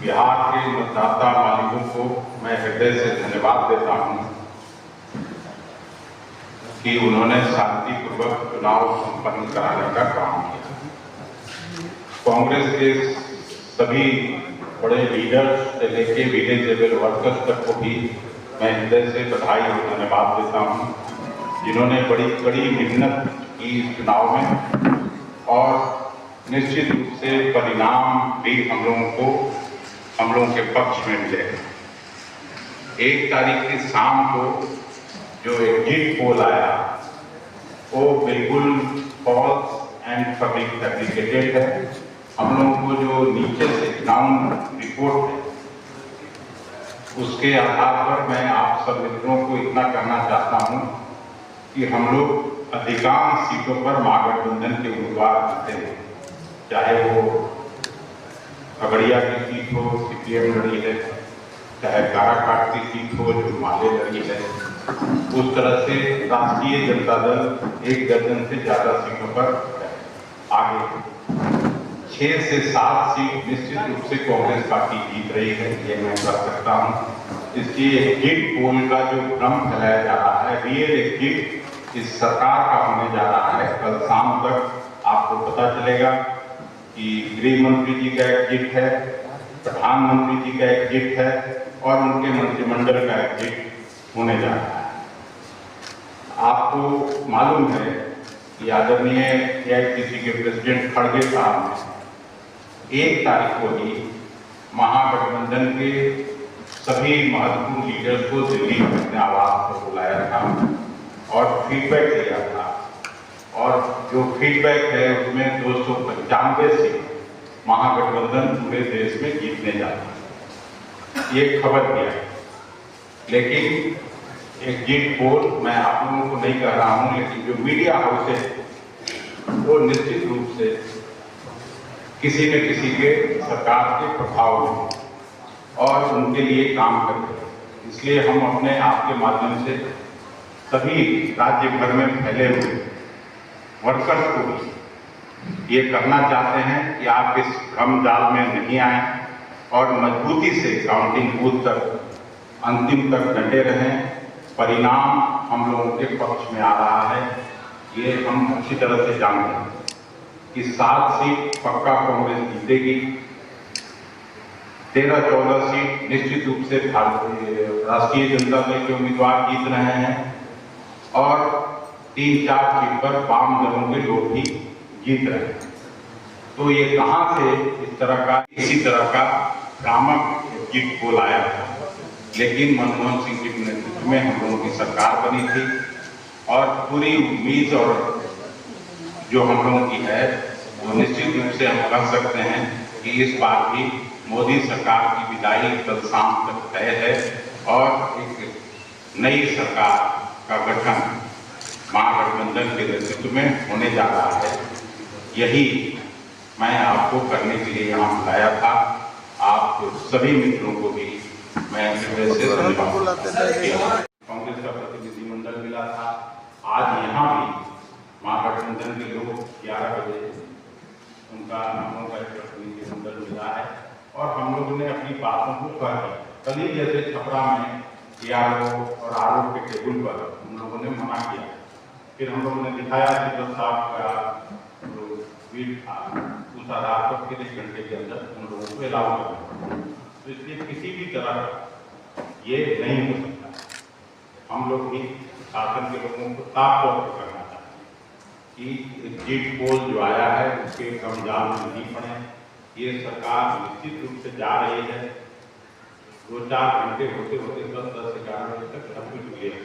बिहार के मतदाता मालिकों को मैं हृदय से धन्यवाद देता हूं कि उन्होंने शांतिपूर्वक चुनाव संपन्न कराने का काम किया। कांग्रेस के सभी बड़े लीडर्स से लेके विलेज वर्कर्स तक को भी मैं हृदय से बधाई और धन्यवाद देता हूं, जिन्होंने बड़ी कड़ी मेहनत की इस चुनाव में, और निश्चित रूप से परिणाम भी हम लोगों के पक्ष में मिले। 1 तारीख की शाम को जो एग्जिट पोल आया वो बिल्कुल फॉल्स एंड फैब्रिकेटेड है। हम लोगों को जो नीचे से ग्राउंड रिपोर्ट है उसके आधार पर मैं आप सब मित्रों को इतना कहना चाहता हूं कि हम लोग अधिकांश सीटों पर महागठबंधन के उम्मीदवार जीते हैं, चाहे वो खगड़िया की सीट हो सीपीएम लड़ी है, चाहे काराकाट की सीट हो जो माले लड़ी है। उस तरह से राष्ट्रीय जनता दल 1 दर्जन से ज्यादा सीटों पर आगे 6 से 7 सीट निश्चित रूप से कांग्रेस पार्टी जीत रही है, ये मैं कह सकता हूं। इसलिए एग्जिट पोल का जो भ्रम फैलाया जा रहा है, रियल एग्जिट इस सरकार का होने जा रहा है। कल शाम तक आपको पता चलेगा कि गृह मंत्री जी का एग्जिट है, प्रधानमंत्री जी का एग्जिट है और उनके मंत्रिमंडल का एग्जिट होने जा रहा है। आपको मालूम है कि आदरणीय एआईसीसी के प्रेसिडेंट खड़गे साहब ने 1 तारीख को ही महागठबंधन के सभी महत्वपूर्ण लीडर्स को दिल्ली में अपने आवास पर बुलाया था और फीडबैक लिया था, और जो फीडबैक है उसमें 295 सीट महागठबंधन पूरे देश में जीतने जाता है, ये खबर दिया। लेकिन एग्जिट पोल मैं आप लोगों को नहीं कह रहा हूं, लेकिन जो मीडिया हाउस है वो निश्चित रूप से किसी न किसी के सरकार के प्रभाव में और उनके लिए काम करते हैं। इसलिए हम अपने आपके माध्यम से सभी राज्य भर में फैले हुए वर्कर्स को भी ये कहना चाहते हैं कि आप इस भ्रम जाल में नहीं आए और मजबूती से काउंटिंग बूथ तक अंतिम तक डटे रहें। परिणाम हम लोगों के पक्ष में आ रहा है, ये हम अच्छी तरह से जानते हैं कि 7 सीट पक्का कांग्रेस जीतेगी, 13-14 सीट निश्चित रूप से राष्ट्रीय जनता दल के उम्मीदवार जीत रहे हैं और 3-4 सीट पर वाम दलों के लोग भी जीत रहे हैं। तो ये कहां से इसी तरह का भ्रामक एग्जिट पोल आया था। लेकिन मनमोहन सिंह के नेतृत्व में हम लोगों की सरकार बनी थी और पूरी उम्मीद और जो हम लोगों की है वो निश्चित रूप से हम कह सकते हैं कि इस बार भी मोदी सरकार की विदाई कल शाम तक तय है और एक नई सरकार का गठन महागठबंधन के नेतृत्व में होने जा रहा है। यही मैं आपको करने के लिए यहाँ बुलाया था। आप सभी मित्रों को भी मैं हृदय से धन्यवाद। कांग्रेस का प्रतिनिधिमंडल मिला था, आज यहाँ भी महागठबंधन के लोग 11 बजे उनका नामों का प्रतिनिधिमंडल मिला है और हम लोगों ने अपनी बातों को कह दी। कल ही जैसे छपरा में ARO और RO के टेबल पर हम लोगों ने मना किया, फिर हम लोगों ने दिखाया कि 10 साहब का जो वीट था उस आधार पर फिर 1 घंटे के अंदर उन लोगों को अलाउ करना। तो इसलिए किसी भी तरह ये नहीं हो सकता। हम लोग भी शासन के लोगों को साफ तौर पर करना चाहते हैं कि एग्जिट पोल जो आया है उसके कम जाल में नहीं पड़े। ये सरकार निश्चित रूप से जा रही है। 2-4 घंटे होते होते 10-11 बजे तक सब कुछ क्लियर।